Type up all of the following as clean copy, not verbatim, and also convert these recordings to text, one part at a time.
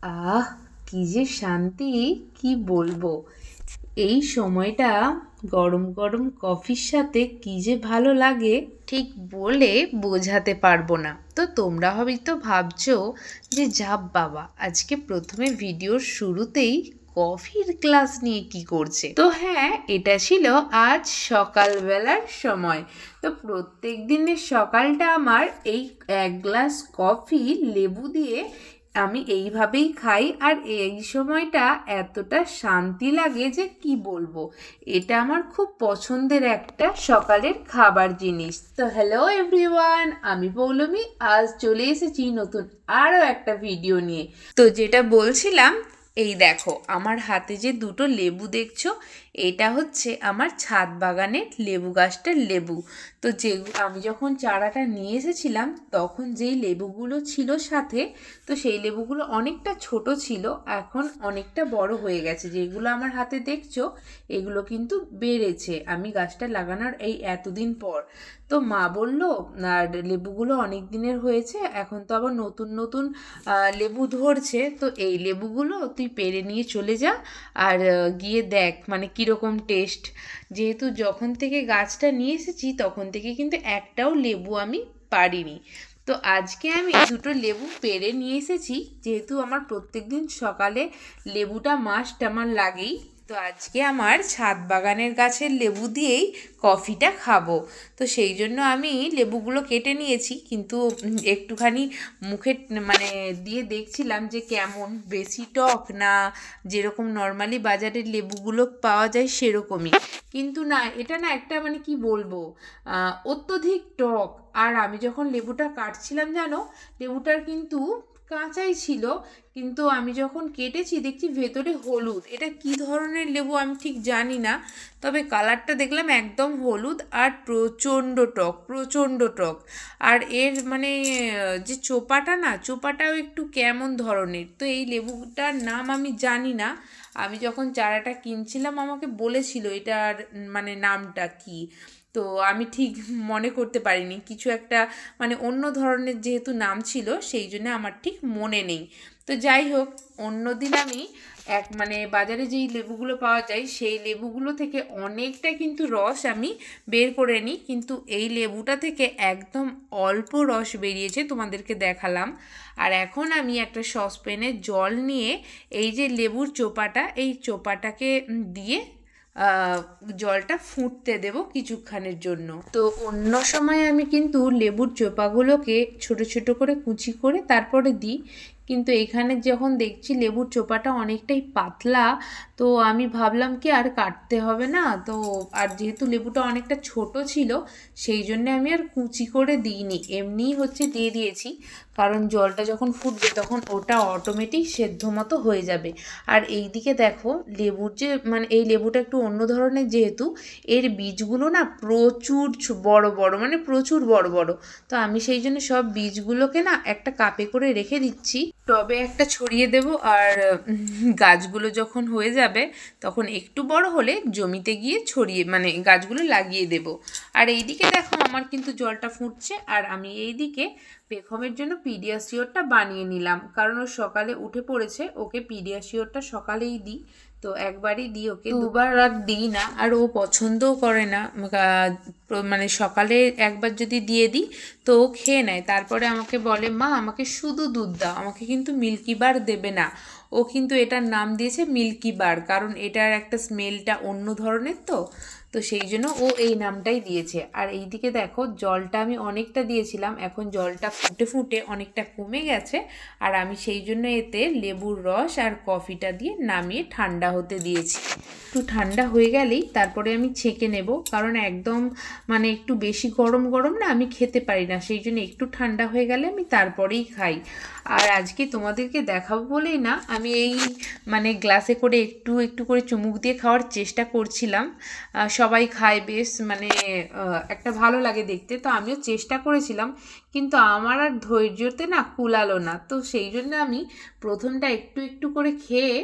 আহ কি যে শান্তি, কি বলবো। এই সময়টা গরম গরম কফির সাথে কি যে ভালো লাগে, ঠিক বলে বোঝাতে পারবো না। তো তোমরা হয়তো ভাবছো যে যাব বাবা, আজকে প্রথমে ভিডিওর শুরুতেই কফির ক্লাস নিয়ে কি করছে। তো হ্যাঁ, এটা ছিল আজ সকালবেলার সময়। তো প্রত্যেক দিনের সকালটা আমার এই এক গ্লাস কফি লেবু দিয়ে আমি এইভাবেই খাই। আর এই সময়টা এতটা শান্তি লাগে যে কি বলবো। এটা আমার খুব পছন্দের একটা সকালের খাবার জিনিস। তো হ্যালো এভরিওয়ান, আমি পৌলমী। আজ চলে এসেছি নতুন আরও একটা ভিডিও নিয়ে। তো যেটা বলছিলাম, এই দেখো আমার হাতে যে দুটো লেবু দেখছো, এটা হচ্ছে আমার ছাদ বাগানের লেবু গাছটার লেবু। তো যে আমি যখন চারাটা নিয়ে এসেছিলাম তখন যেই লেবুগুলো ছিল সাথে, তো সেই লেবুগুলো অনেকটা ছোট ছিল, এখন অনেকটা বড় হয়ে গেছে। যেগুলো আমার হাতে দেখছো এগুলো কিন্তু বেড়েছে আমি গাছটা লাগানোর এই এতদিন পর। তো মা বলল, আর লেবুগুলো অনেক দিনের হয়েছে, এখন তো আবার নতুন নতুন লেবু ধরছে, তো এই লেবুগুলো তুই পেড়ে নিয়ে চলে যা আর গিয়ে দেখ মানে কীরকম টেস্ট। যেহেতু যখন থেকে গাছটা নিয়ে এসেছি তখন থেকে কিন্তু একটাও লেবু আমি পারিনি। তো আজকে আমি দুটো লেবু পেড়ে নিয়ে এসেছি, যেহেতু আমার প্রত্যেকদিন সকালে লেবুটা মাস্ট আমার লাগেই। তো আজকে আমার ছাদ বাগানের গাছের লেবু দিয়েই কফিটা খাবো। তো সেই জন্য আমি লেবুগুলো কেটে নিয়েছি, কিন্তু একটুখানি মুখে মানে দিয়ে দেখছিলাম যে কেমন, বেশি টক না যেরকম নর্মালি বাজারের লেবুগুলো পাওয়া যায় সেরকমই। কিন্তু না, এটা না একটা মানে কি বলবো, অত্যধিক টক। আর আমি যখন লেবুটা কাটছিলাম জানো, লেবুটার কিন্তু কাঁচাই ছিল, কিন্তু আমি যখন কেটেছি দেখছি ভেতরে হলুদ। এটা কি ধরনের লেবু আমি ঠিক জানি না, তবে কালারটা দেখলাম একদম হলুদ আর প্রচণ্ড টক, প্রচণ্ড টক। আর এর মানে যে চোপাটা না, চোপাটাও একটু কেমন ধরনের। তো এই লেবুটার নাম আমি জানি না। আমি যখন চারাটা কিনছিলাম আমাকে বলেছিল এটার মানে নামটা কি, তো আমি ঠিক মনে করতে পারিনি। কিছু একটা মানে অন্য ধরনের যেহেতু নাম ছিল, সেই জন্য আমার ঠিক মনে নেই। তো যাই হোক, অন্যদিন আমি মানে বাজারে যেই লেবুগুলো পাওয়া যায় সেই লেবুগুলো থেকে অনেকটা কিন্তু রস আমি বের করে নিই, কিন্তু এই লেবুটা থেকে একদম অল্প রস বেরিয়েছে, তোমাদেরকে দেখালাম। আর এখন আমি একটা সসপ্যানে জল নিয়ে এই যে লেবুর চোপাটা, এই চোপাটাকে দিয়ে জলটা ফুটতে দেব কিছুক্ষণের জন্য। তো অন্য সময় আমি কিন্তু লেবুর চোপাগুলোকে ছোট ছোট করে কুচি করে তারপরে দিই, কিন্তু এখানে যখন দেখছি লেবুর চোপাটা অনেকটাই পাতলা, তো আমি ভাবলাম কি আর কাটতে হবে না। তো আর যেহেতু লেবুটা অনেকটা ছোট ছিল, সেই জন্য আমি আর কুচি করে দিইনি, এমনিই হচ্ছে দিয়ে দিয়েছি। কারণ জলটা যখন ফুটবে তখন ওটা অটোমেটিক সেদ্ধ মতো হয়ে যাবে। আর এই দিকে দেখো লেবুর যে মানে এই লেবুটা একটু অন্য ধরনের, যেহেতু এর বীজগুলো না প্রচুর বড় বড়, মানে প্রচুর বড় বড়। তো আমি সেই জন্য সব বীজগুলোকে না একটা কাপে করে রেখে দিচ্ছি, টবে একটা ছড়িয়ে দেব। আর গাছগুলো যখন হয়ে যাবে তখন একটু বড় হলে জমিতে গিয়ে ছড়িয়ে মানে গাছগুলো লাগিয়ে দেব। আর এইদিকে দেখো আমার কিন্তু জলটা ফুটছে, আর আমি এইদিকে পেখমের জন্য পিডিয়াশিওরটা বানিয়ে নিলাম, কারণ ও সকালে উঠে পড়েছে, ওকে পিডিয়াশিওরটা সকালেই দিই। তো একবারই দিই ওকে, দুবার আর দিই না। আর ও পছন্দও করে না, মানে সকালে একবার যদি দিয়ে দিই তো ও খেয়ে নেয়, তারপরে আমাকে বলে মা আমাকে শুধু দুধ দাও, আমাকে কিন্তু মিল্কি বার দেবে না। ও কিন্তু এটার নাম দিয়েছে মিল্কি বার, কারণ এটার একটা স্মেলটা অন্য ধরনের। তো তো সেই জন্য ও এই নামটাই দিয়েছে। আর এইদিকে দেখো জলটা আমি অনেকটা দিয়েছিলাম, এখন জলটা ফুটে ফুটে অনেকটা কমে গেছে। আর আমি সেই জন্য এতে লেবুর রস আর কফিটা দিয়ে নামিয়ে ঠান্ডা হতে দিয়েছি। একটু ঠান্ডা হয়ে গেলেই তারপরে আমি ছেঁকে নেব, কারণ একদম মানে একটু বেশি গরম গরম না আমি খেতে পারি না, সেই জন্য একটু ঠান্ডা হয়ে গেলে আমি তারপরেই খাই। আর আজকে তোমাদেরকে দেখাবো বলেই না আমি এই মানে গ্লাসে করে একটু একটু করে চুমুক দিয়ে খাওয়ার চেষ্টা করছিলাম। সবাই খায় বেশ, মানে একটা ভালো লাগে দেখতে, তো আমিও চেষ্টা করেছিলাম, কিন্তু আমার আর ধৈর্যতে না কুলালো না। তো সেই জন্য আমি প্রথমটা একটু একটু করে খেয়ে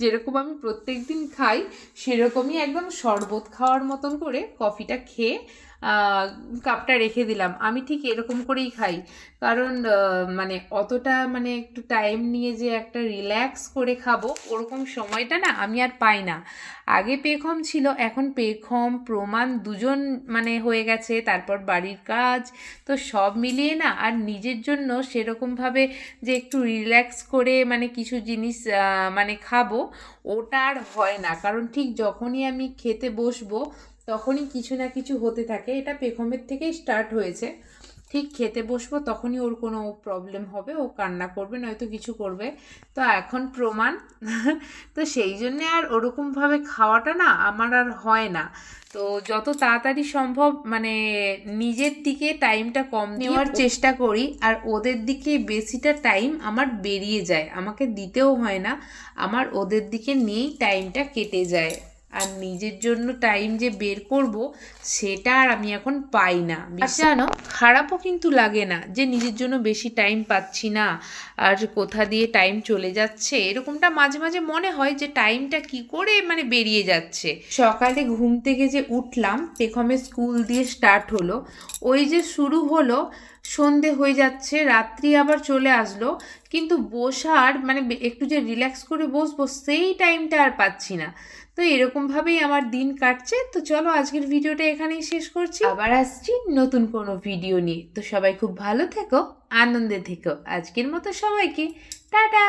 যেরকম আমি প্রত্যেক দিন খাই সেরকমই একদম শরবত খাওয়ার মতন করে কফিটা খেয়ে কাপটা রেখে দিলাম। আমি ঠিক এরকম করেই খাই, কারণ মানে অতটা মানে একটু টাইম নিয়ে যে একটা রিল্যাক্স করে খাবো ওরকম সময়টা না আমি আর পাই না। আগে পেখম ছিল, এখন পেখম প্রমাণ দুজন মানে হয়ে গেছে, তারপর বাড়ির কাজ, তো সব মিলিয়ে না আর নিজের জন্য সেরকমভাবে যে একটু রিল্যাক্স করে মানে কিছু জিনিস মানে খাবো ওটা আর হয় না। কারণ ঠিক যখনই আমি খেতে বসবো তখনই কিছু না কিছু হতে থাকে। এটা পেখমের থেকেই স্টার্ট হয়েছে। ঠিক খেতে বসবো তখনই ওর কোনো প্রবলেম হবে, ও কান্না করবে নয়তো কিছু করবে, তো এখন প্রমাণ। তো সেই জন্যে আর ওরকমভাবে খাওয়াটা না আমার আর হয় না। তো যত তাড়াতাড়ি সম্ভব মানে নিজের দিকে টাইমটা কম নেওয়ার চেষ্টা করি, আর ওদের দিকে বেশিটা টাইম আমার বেরিয়ে যায়, আমাকে দিতেও হয় না, আমার ওদের দিকে নিয়েই টাইমটা কেটে যায়। আর নিজের জন্য টাইম যে বের করব সেটা আর আমি এখন পাই না। জানো, খারাপও কিন্তু লাগে না যে নিজের জন্য বেশি টাইম পাচ্ছি না আর কোথা দিয়ে টাইম চলে যাচ্ছে, এরকমটা মাঝে মাঝে মনে হয় যে টাইমটা কি করে মানে বেরিয়ে যাচ্ছে। সকালে ঘুম থেকে যে উঠলাম, পেখমের স্কুল দিয়ে স্টার্ট হলো, ওই যে শুরু হলো, সন্ধে হয়ে যাচ্ছে, রাত্রি আবার চলে আসলো, কিন্তু বসার মানে একটু যে রিল্যাক্স করে বসবো সেই টাইমটা আর পাচ্ছি না। তো এরকমভাবেই আমার দিন কাটছে। তো চলো আজকের ভিডিওটা এখানেই শেষ করছি, আবার আসছি নতুন কোনো ভিডিও নিয়ে। তো সবাই খুব ভালো থেকো, আনন্দে থেকো। আজকের মতো সবাইকে টাটা।